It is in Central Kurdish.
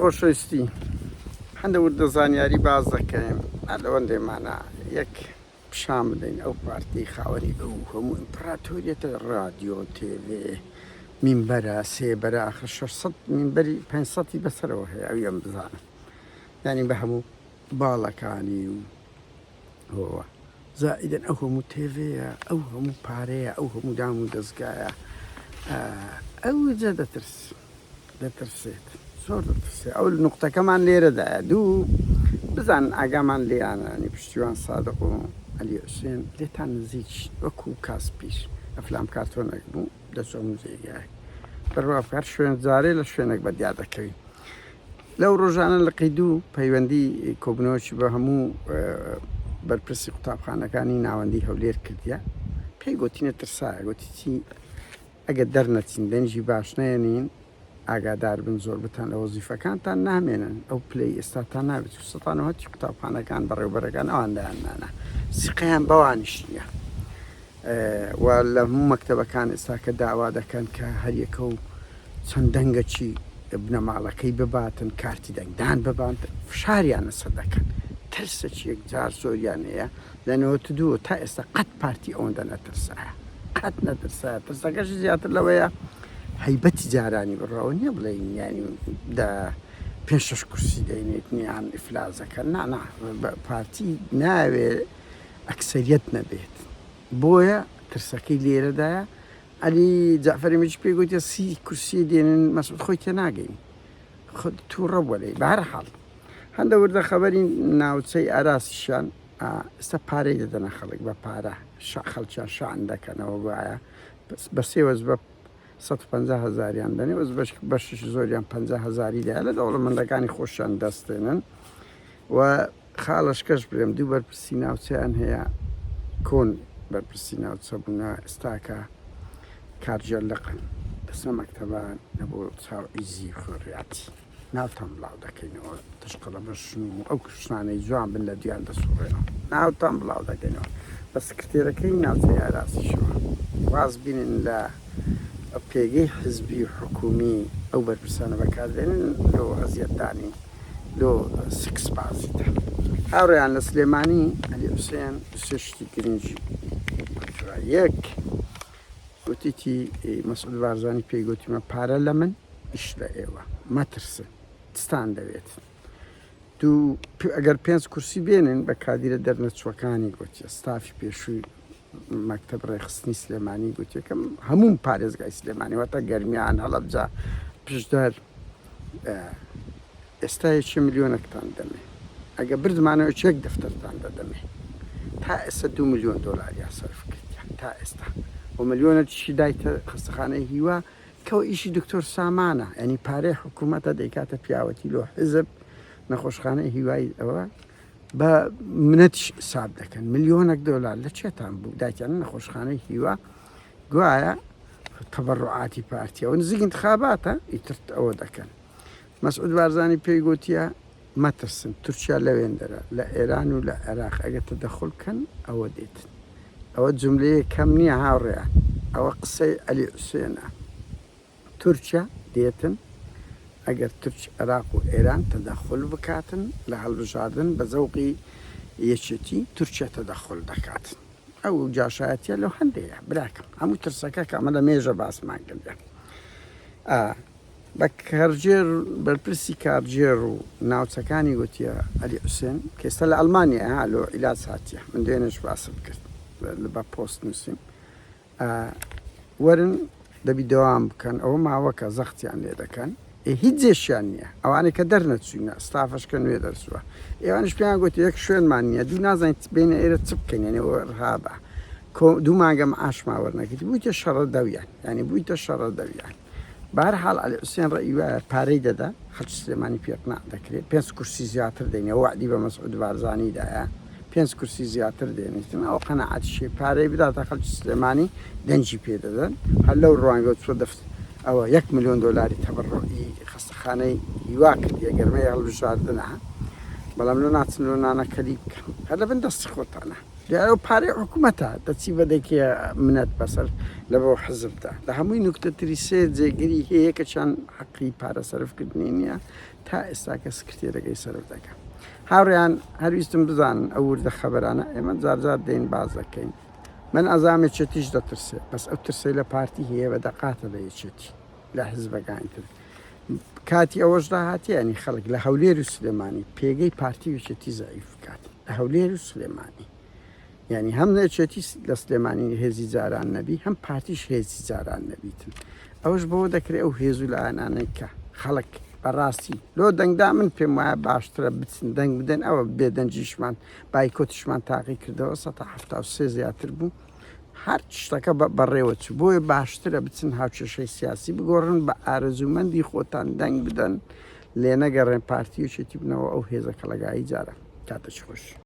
خۆشەویستی هەندە وردە زانیاری باز دەکەین لەوەندێمانە یەک پیشان بدەین ئەو پارتی خاوەنی ئەو هەموو ئیمپراتۆریەتە رادیۆ تێڤێ مینبەرە سێبەرە ئاخر 600 مینبەری 500ی بەسەرەوە هەیە ئەو ئەم بزانم یعنی بە هەموو باڵەکانی و زائیدەن ئەو هەموو تێڤەیە ئەو هەموو پارەیە ئەو هەموو دام و دەستگایە ئەو جە دەترسێت زۆر دەترسێ ئەو نقطەکەمان لێرەدایە دوو بزان ئاگامان لێیانانی پشتیوان سادق و عەلی حوسێن لێتان نزیک وەکو کاس پیش ئەفلام کارتۆنێک بوو دەچۆم جێگایە بەڕوابکار شوێن جارێ لە شوێنێک بەدیا دەکەوین لەو ڕۆژانە لە قەیدوو پەیوەندی کۆبنەوەکی بە هەموو بەرپرسی قوتابخانەکانی ناوەندی هەولێر کردیە پێی گوتینە ترسایە گوتی چی ئەگە دەرنەچین دەنجی باش نێنین ئاگادار بن زۆر بتان لە وەزیفەکانتان نامێنن ئەو پلەی ئێستاتان نابێت سەتانەوەتی قوتابخانەکان بەڕێوەبەرەکان ئەواندایانمانە سقیان بەوانیش نییە و لە هەموو مەکتەبەکان ئێستا کە داوا دەکەن کە هەریەکە و چەند دەنگەکی بنەماڵەکەی بباتن کارتی دەنگدان ببان فشاریانە سەر دەکەن ترسەکی یەکجار زۆریان هەیە لە 92 تا ئێستا قەت پارتی ئەوەندە نەترسایە قەت نەترسایە ترسەکەشی زیاتر لەوەیە هەیبەتی جارانی بڕاوە نییە بڵێین ینی پێشش کورسی دەینێت نیان ئیفلازەکە نا پارتی ناوێ ئەکسەریەت نەبێت بۆیە ترسەکەی لێرەدایە ئەلی جعفەریمەجی پێی گوتە 30 کورسی دێنن مەسعود خۆی تێ ناگەین خۆت تووڕە وەلەی بەهەرحاڵ هەندە وردە خەبەری ناوچەی ئاراسیشان ئێستا پارەی دەدەنە خەڵک بە پارە خەڵکیان شان دەکەنەوە وایە بە سێوەز بە 150,000یان دەنێ وەز بەشش زۆریان 50,000 دایە لە دەوڵەمەندەکانی خۆشیان دەستێنن و خاڵش کەش برێم دوو بەرپرسی ناوچەیان هەیە کۆن بەرپرسی ناوچە بوونە ئێستاکە کارجێر لەقن دەسە مەکتەبان نەبوو چاو ئیزی خۆڕیاتی ناوتان بڵاو دەکەینەوە تشقڵە بەشن و ئەو کوشتانەی جوان بن لە دییان دەسوڕێنەوە ناوتان بڵاو دەکەینەوە بە سکرتێرەکەی ناوچەی ئاراسیشەوە واز بینن لە پێگەی حزبی حکومی ئەو بەرپرسانە بەکاردێنن لۆ هەزیەتدانی لۆ سکس بازیتە هاوڕێیان لە سلێمانی عەلی حوسێن سێشتی گرنگی یەک گوتیتی مەسعود بارزانی پێی گوتیمە پارە لە من ئیش لە ئێوە مەترسن دستان دەوێت دوو ئەگەر 5 کورسی بێنن بە کادیرە دەرنەچوەکانی گوتیە ستافی پێشووی مەکتەب ڕێخستنی سلێمانی گوتیەکەم هەموو پارێزگای سلێمانی واتە گەرمیان هەڵەبجا پشدار ئێستا 1 ملیۆنێکتان دەمێ ئەگە بردمانەوە چێک دەفتەرتان دەدەمێ تا ئێستا 2 ملیۆن دۆلاریا سەرف کردیان تا ئێستا و ملیۆنێکیشی دایتە خستەخانەی هیوا کەەوە ئیشی دکتۆر سامانە ینی پارەی حکوومەتە دەیکاتە پیاوەتی لۆ حزب نەخۆشخانەی هیوایی ئەوە بە منەتیش ساب دەکەن ملیۆنێک دۆلار لە چێتان بوو دایتیانە نەخۆشخانەی هیوا گوایە تەبەڕوعاتی پارتیە و نزیک انتخاباتە ئیتر ئەوە دەکەن مەسعود بارزانی پێی گوتیە مەترسن تورکیا لەوێندەرە لە ئێران و لە عێراق ئەگە تەدەخڵ بکەن ئەوە دێتن ئەوە جملەیە کەم نییە هاوڕێیان ئەوە قسەی عەلی حوسێنە تورکیا دێتن ئەگەر تورک عێراق و ئێران تەدەخڵ بکاتن لە هەڵبژاردن بە زەوقی یەکێتی تورکیا تەدەخڵ دەکاتن ئەو جاشایەتیە لەو هەندەیە براکەم هەموو ترسەکە کە ئەمە لە مێژە باسمان کردە بە کارجێر بەرپرسی کارجێر و ناوچەکانی گوتیە عەلی حوسێن کە ئێستا لە ئەڵمانیا لۆ عیلاج هاتیە من دوێنێش باسم کرد بە پۆست نووسیم وەرن دەبی دەوام بکەن ئەوە ماوەکە زەختیان لێ دەکەن هیچ جێشیان نییە ئەوانەی کە دەرنەچوینە ستافەشکە نوێ دەرسووە ئێوانش پێیان گوتی یەک شوێنمان نییە دوو نازانیت بینە ئێرە چ بکەین ێنەوە ڕهابە دوو مانگە ئاشما وەرنەگرتی بوویتە شەڕە دەویان ینی بوویتە شەڕە دەویان بەهەرحاڵ عەلی حوسێن ڕێی وایە پارەی دەدا خەڵکی سلێمانی پێقنا دەکرێت 5 کورسی زیاتر دێنێ وعدی بە مەسعود بارزانیدایە 5 کورسی زیاتر دێنیتن ئەو قەنەعەتیشێ پارەی بداتە خەڵکی سلێمانی دەنجی پێدەدەن هەر لەو ڕوانگە چۆ دەفت ئەوە 1 ملیۆن دۆلاری تەبەڕوعی خستەخانەی هیوا کردیە گەرمەی هەڵبژاردنە بەڵام لۆ ناچن لۆ نانەکەلی بکەن هەر لە بن دەستی خۆتانە لأنه باري حكومتها تسيب ذيك منات بصر لبو حزبتها لهموي نكتة تريسيت زي قري هيك كان حقي بارا صرف كدنينيا تا استاك سكرتيرة جاي صرف ذاك هاوريان هرويستم بزان أول ذا خبرانا إما زار دين بعضكين من أزامي تشتيش دا ترسي بس أو ترسي لبارتي هي بدقات دا يتشتي لا حزب قاعد كاتي أوجدا هاتي يعني خلق لهولير سليماني بيجي بارتي وشتي ضعيف كاتي لهولير سليماني يعني هم نشتي لسليماني هزي زاران النبي هم بارتيش هزي زاران النبي أوش بو ذكر أو هزو الآن أنا خلق براسي لو دنگ دامن في ما باشتر بتسن دنگ بدن أو بدن جيشمان بايكوتشمان تاقي كرده وسط حفته أو سيزياتر بو هر تشتكى بريوت بو باشتر بتسن هاوش شيء سياسي بقولن بأرزو من دي خوتان دنگ بدن لنا قرن بارتيو شتي بنو أو هزا كلاجاي زارا كاتش خوش